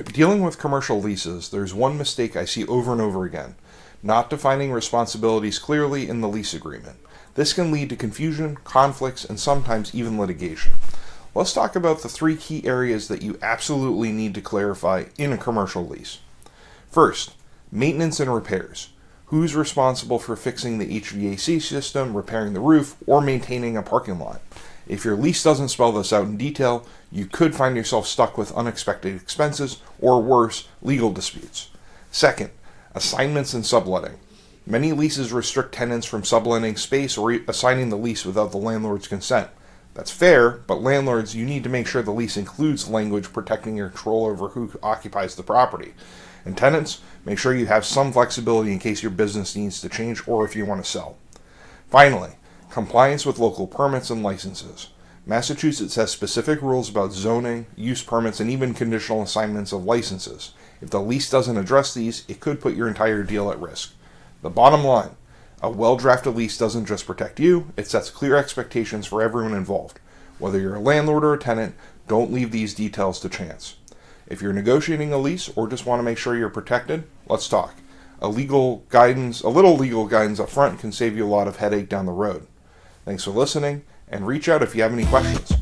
dealing with commercial leases, there's one mistake I see over and over again: not defining responsibilities clearly in the lease agreement. This can lead to confusion, conflicts, and sometimes even litigation. Let's talk about the 3 key areas that you absolutely need to clarify in a commercial lease. First, maintenance and repairs. Who's responsible for fixing the HVAC system, repairing the roof, or maintaining a parking lot? If your lease doesn't spell this out in detail, you could find yourself stuck with unexpected expenses or worse, legal disputes. Second, assignments and subletting. Many leases restrict tenants from subletting space or assigning the lease without the landlord's consent. That's fair, but landlords, you need to make sure the lease includes language protecting your control over who occupies the property. And tenants, make sure you have some flexibility in case your business needs to change or if you want to sell. Finally, compliance with local permits and licenses. Massachusetts has specific rules about zoning, use permits, and even conditional assignments of licenses. If the lease doesn't address these, it could put your entire deal at risk. The bottom line: a well-drafted lease doesn't just protect you, it sets clear expectations for everyone involved. Whether you're a landlord or a tenant, don't leave these details to chance. If you're negotiating a lease or just want to make sure you're protected, let's talk. A little legal guidance up front can save you a lot of headache down the road. Thanks for listening, and reach out if you have any questions.